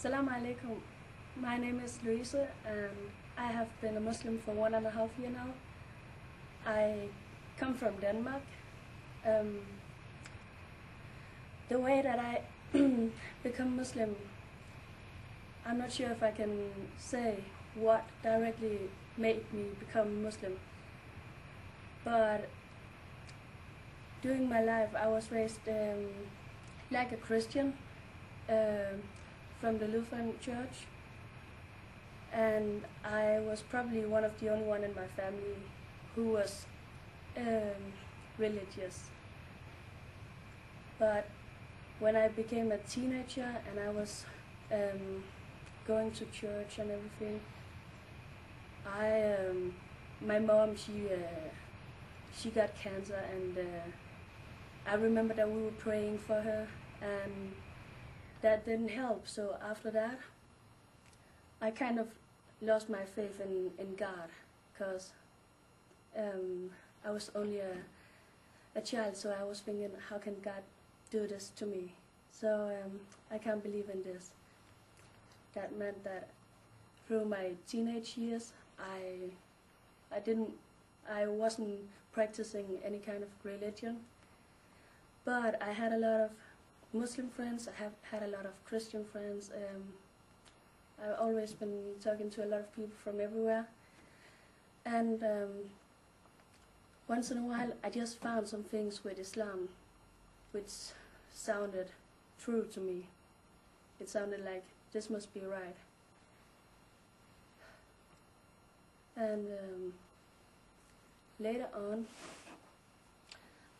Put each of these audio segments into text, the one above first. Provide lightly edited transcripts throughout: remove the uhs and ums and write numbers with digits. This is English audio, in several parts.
Assalamu alaikum. My name is Louisa and I have been a Muslim for 1.5 years now. I come from Denmark. Um, the way that I become Muslim, I'm not sure if I can say what directly made me become Muslim. But during my life I was raised like a Christian from the Lutheran Church, and I was probably one of the only one in my family who was religious. But when I became a teenager and I was going to church and everything, my mom, she got cancer, and I remember that we were praying for her, and that didn't help. So after that, I kind of lost my faith in God, because I was only a child, so I was thinking, how can God do this to me? So I can't believe in this. That meant that through my teenage years, I wasn't practicing any kind of religion, but I had a lot of Muslim friends. I have had a lot of Christian friends. I've always been talking to a lot of people from everywhere, and once in a while I just found some things with Islam which sounded true to me. It sounded like this must be right. And later on,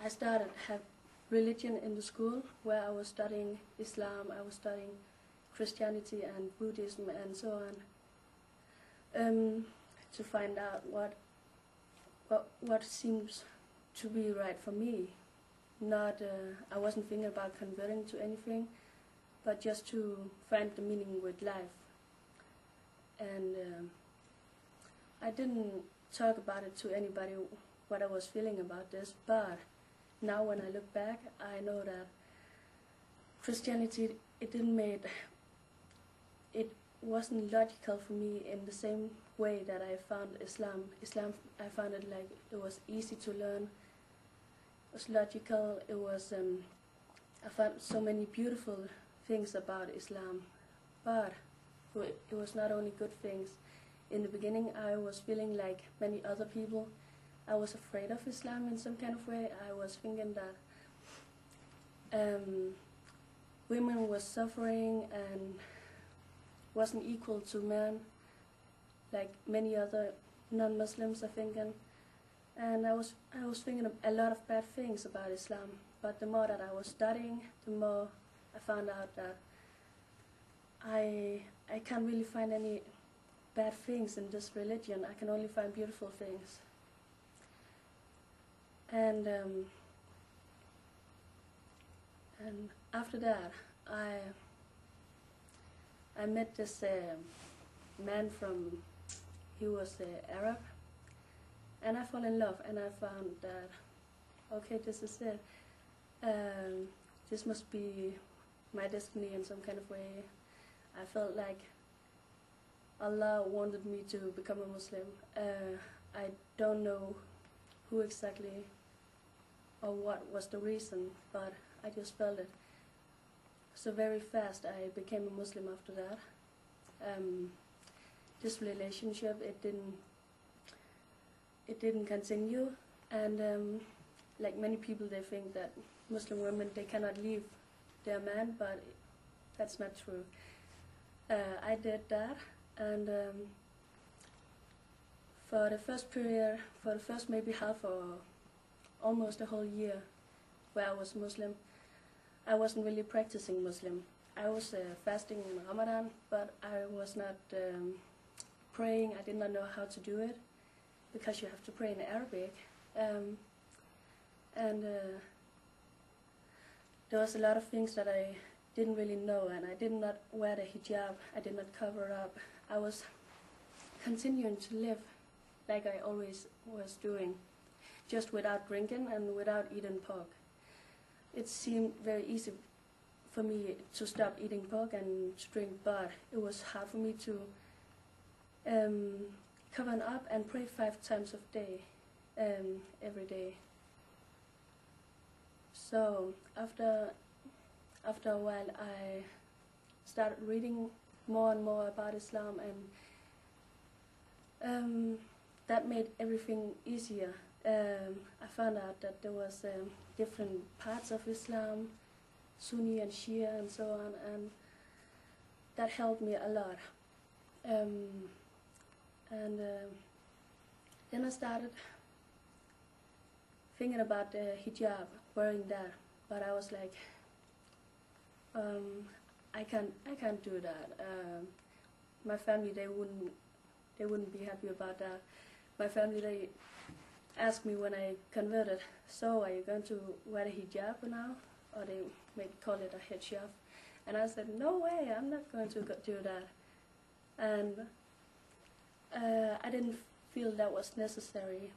I started to have religion in the school where I was studying Islam, I was studying Christianity and Buddhism and so on, to find out what seems to be right for me. Not, I wasn't thinking about converting to anything, but just to find the meaning with life. And I didn't talk about it to anybody what I was feeling about this, but now when I look back, I know that Christianity, it wasn't logical for me in the same way that I found Islam. Islam, I found it like it was easy to learn, it was logical, it was, I found so many beautiful things about Islam, but it was not only good things. In the beginning, I was feeling like many other people. I was afraid of Islam in some kind of way. I was thinking that women were suffering and wasn't equal to men, like many other non-Muslims are thinking. And I was thinking a lot of bad things about Islam. But the more that I was studying, the more I found out that I can't really find any bad things in this religion. I can only find beautiful things. And after that, I met this man he was Arab, and I fell in love, and I found that, okay, this is it. This must be my destiny in some kind of way. I felt like Allah wanted me to become a Muslim. I don't know who exactly or what was the reason, but I just felt it. So very fast I became a Muslim after that. This relationship, it didn't continue, and like many people, they think that Muslim women, they cannot leave their man, but that's not true. I did that, and for the first period, for the first maybe half or almost a whole year where I was Muslim, I wasn't really practicing Muslim. I was fasting in Ramadan, but I was not praying. I did not know how to do it, because you have to pray in Arabic. And there was a lot of things that I didn't really know, and I did not wear the hijab, I did not cover up. I was continuing to live like I always was doing, just without drinking and without eating pork. It seemed very easy for me to stop eating pork and to drink, but it was hard for me to cover up and pray 5 times a day, every day. So after a while, I started reading more and more about Islam, and that made everything easier. I found out that there was different parts of Islam, Sunni and Shia and so on, and that helped me a lot. Then I started thinking about the hijab, wearing that, but I was like, I can't do that. My family, they wouldn't be happy about that. My family, they asked me when I converted, so are you going to wear the hijab now? Or they may call it a hijab. And I said, no way, I'm not going to do that. And I didn't feel that was necessary,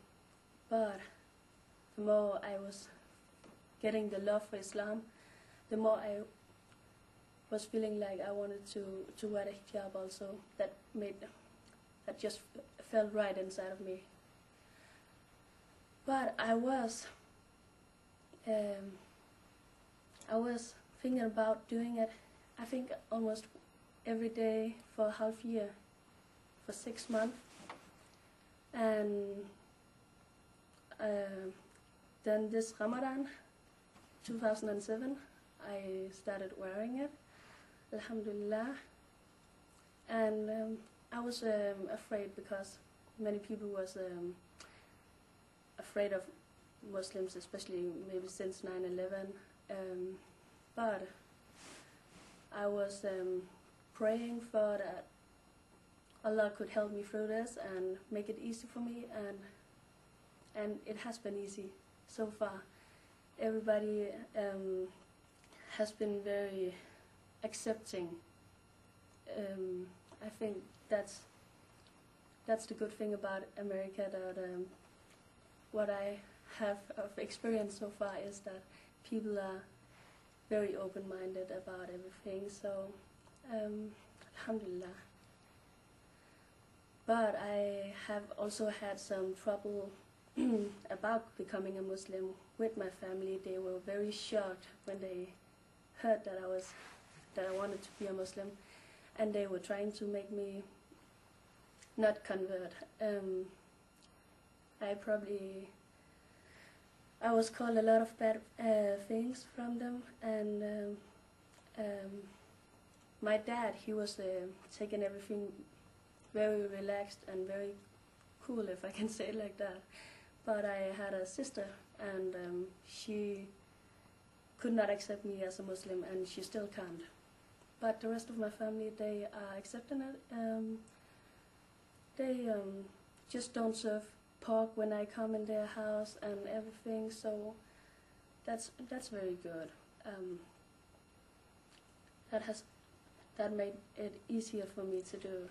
but the more I was getting the love for Islam, the more I was feeling like I wanted to wear the hijab also. That just felt right inside of me. But I was thinking about doing it, I think almost every day for a half year, for 6 months. And then this Ramadan, 2007, I started wearing it, alhamdulillah. And I was afraid because many people was afraid of Muslims, especially maybe since 9/11. But I was praying for that Allah could help me through this and make it easy for me, and it has been easy so far. Everybody has been very accepting. I think that's the good thing about America, that what I have of experience so far is that people are very open-minded about everything, so alhamdulillah. But I have also had some trouble about becoming a Muslim with my family. They were very shocked when they heard that I wanted to be a Muslim, and they were trying to make me not convert. I was called a lot of bad things from them, and my dad, he was taking everything very relaxed and very cool, if I can say it like that. But I had a sister, and she could not accept me as a Muslim, and she still can't. But the rest of my family, they are accepting it. They just don't serve pork when I come in their house and everything, so that's very good. That made it easier for me to do.